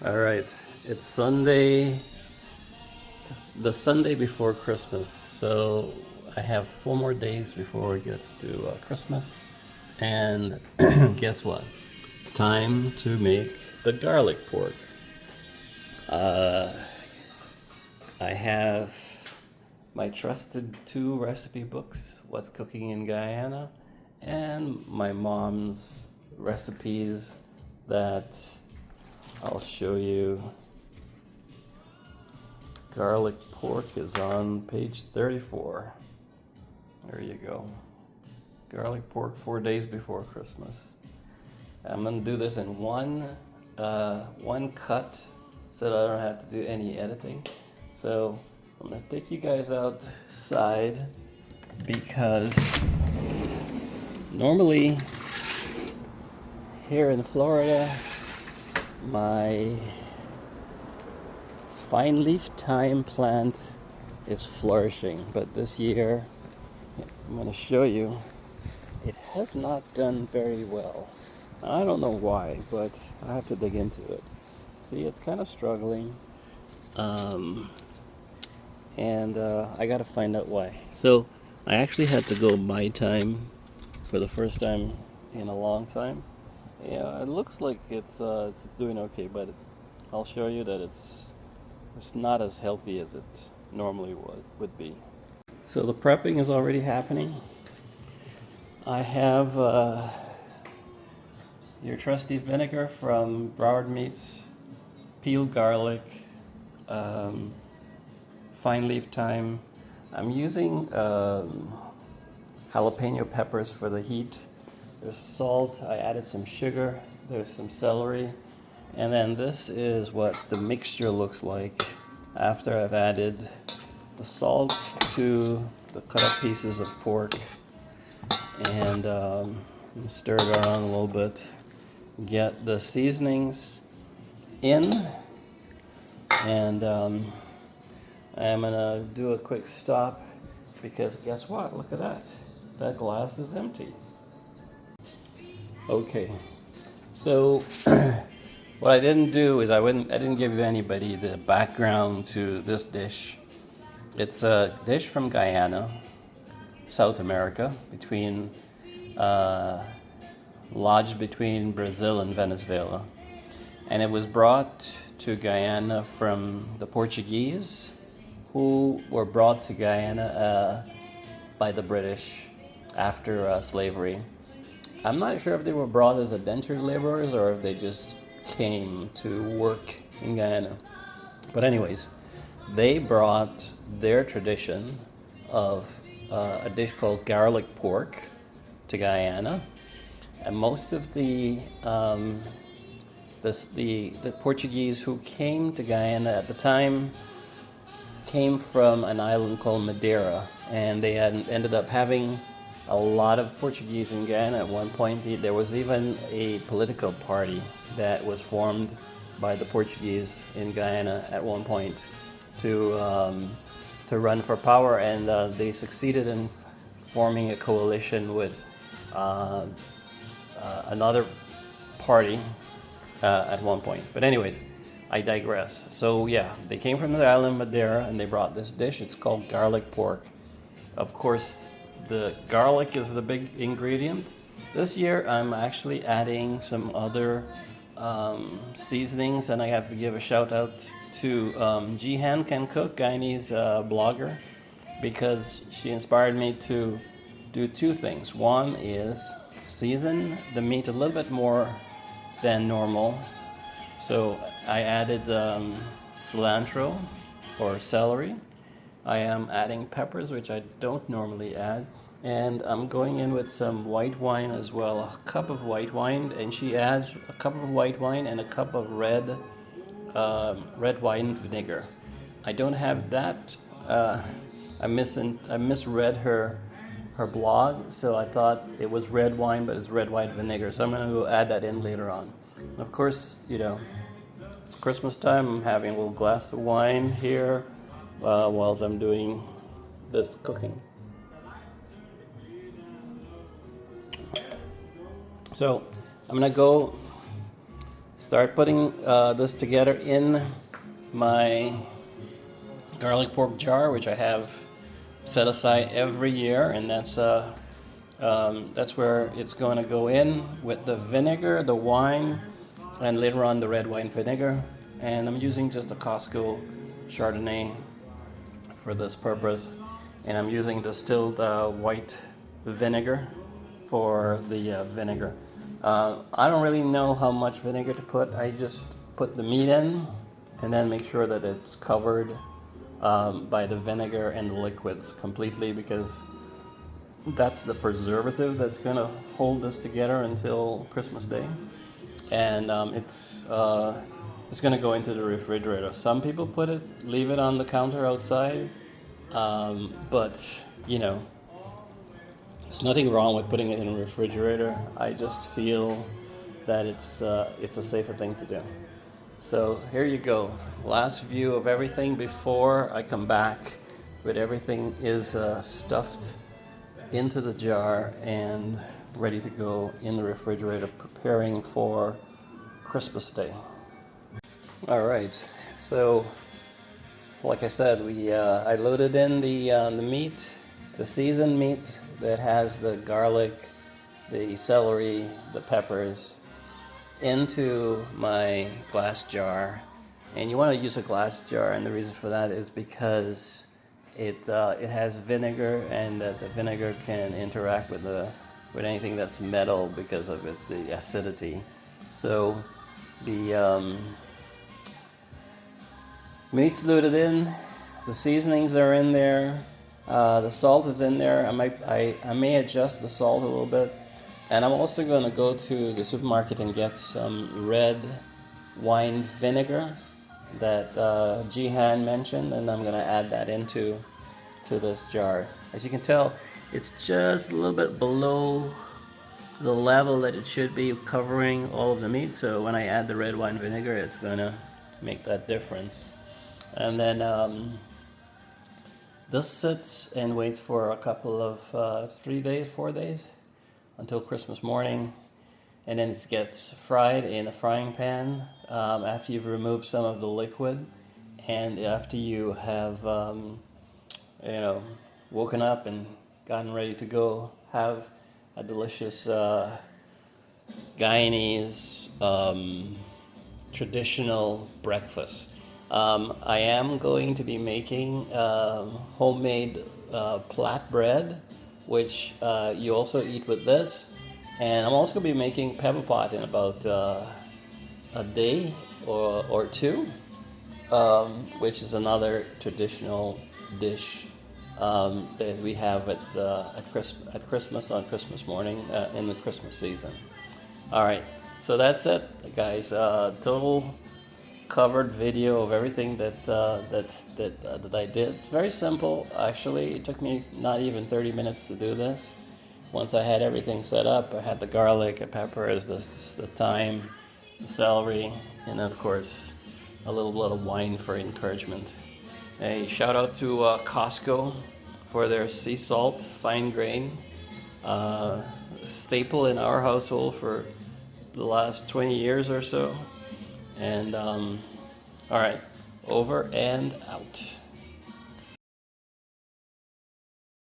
All right, it's Sunday, the Sunday before Christmas. So I have 4 more days before it gets to Christmas. And guess what? It's time to make the garlic pork. Uh, I have my trusted two recipe books, What's Cooking in Guyana, and my mom's recipes that I'll show you. Garlic pork is on page 34. There you go. Garlic pork 4 days before Christmas. I'm gonna do this in one cut so that I don't have to do any editing. So I'm gonna take you guys outside because normally here in Florida, my fine leaf thyme plant is flourishing, but this year, I'm going to show you, it has not done very well. I don't know why, but I have to dig into it. See, it's kind of struggling, and I got to find out why. So I actually had to go buy thyme for the first time in a long time. Yeah, it looks like it's doing okay, but I'll show you that it's not as healthy as it normally would be. So the prepping is already happening. I have your trusty vinegar from Broward Meats, peeled garlic, fine leaf thyme. I'm using jalapeno peppers for the heat. There's salt, I added some sugar, there's some celery, and then this is what the mixture looks like after I've added the salt to the cut up pieces of pork and stir it around a little bit. Get the seasonings in, and I'm gonna do a quick stop because guess what? Look at that. That glass is empty. Okay, so what I didn't do is I didn't give anybody the background to this dish. It's a dish from Guyana, South America, lodged between Brazil and Venezuela, and it was brought to Guyana from the Portuguese, who were brought to Guyana by the British after slavery. I'm not sure if they were brought as indentured laborers or if they just came to work in Guyana. But anyways, they brought their tradition of a dish called garlic pork to Guyana, and most of the Portuguese who came to Guyana at the time came from an island called Madeira, and they had ended up having a lot of Portuguese in Guyana at one point. There was even a political party that was formed by the Portuguese in Guyana at one point to run for power, and they succeeded in forming a coalition with another party at one point. But anyways, I digress. So yeah, they came from the island Madeira and they brought this dish. It's called garlic pork. Of course, the garlic is the big ingredient. This year I'm actually adding some other seasonings, and I have to give a shout out to Jihan Can Cook, Guyanese blogger, because she inspired me to do two things. One is season the meat a little bit more than normal. So I added cilantro or celery. I am adding peppers, which I don't normally add. And I'm going in with some white wine as well, a cup of white wine, and she adds a cup of white wine and a cup of red wine vinegar. I don't have that. I misread her blog, so I thought it was red wine, but it's red wine vinegar. So I'm going to go add that in later on. And of course, it's Christmas time. I'm having a little glass of wine here whilst I'm doing this cooking. So I'm gonna go start putting this together in my garlic pork jar, which I have set aside every year, and that's where it's going to go in with the vinegar, the wine, and later on the red wine vinegar. And I'm using just a Costco Chardonnay for this purpose, and I'm using distilled white vinegar for the vinegar. I don't really know how much vinegar to put. I just put the meat in and then make sure that it's covered by the vinegar and the liquids completely, because that's the preservative that's going to hold this together until Christmas Day. And it's going to go into the refrigerator. Some people leave it on the counter outside, but you know, there's nothing wrong with putting it in a refrigerator. I just feel that it's a safer thing to do. So here you go. Last view of everything before I come back with everything is stuffed into the jar and ready to go in the refrigerator, preparing for Christmas Day. All right. So, like I said, I loaded in the meat, the seasoned meat that has the garlic, the celery, the peppers, into my glass jar. And you want to use a glass jar, and the reason for that is because it has vinegar, and the vinegar can interact with anything that's metal because of the acidity. So the meat's loaded in, the seasonings are in there, the salt is in there. I may adjust the salt a little bit, and I'm also going to go to the supermarket and get some red wine vinegar that Jihan mentioned, and I'm going to add that into this jar. As you can tell, it's just a little bit below the level that it should be, covering all of the meat. So when I add the red wine vinegar, it's going to make that difference. And then this sits and waits for a couple of 3 days, 4 days, until Christmas morning, and then it gets fried in a frying pan after you've removed some of the liquid, and after you have woken up and gotten ready to go have a delicious Guyanese traditional breakfast. I am going to be making homemade flatbread, which you also eat with this. And I'm also going to be making pepper pot in about a day or two, which is another traditional dish that we have at Christmas, on Christmas morning, in the Christmas season. All right, so that's it, guys. Total covered video of everything that I did. Very simple, actually. It took me not even 30 minutes to do this. Once I had everything set up, I had the garlic, the peppers, the thyme, the celery, and of course a little bit of wine for encouragement. A shout out to Costco for their sea salt, fine grain, staple in our household for the last 20 years or so. And all right, over and out.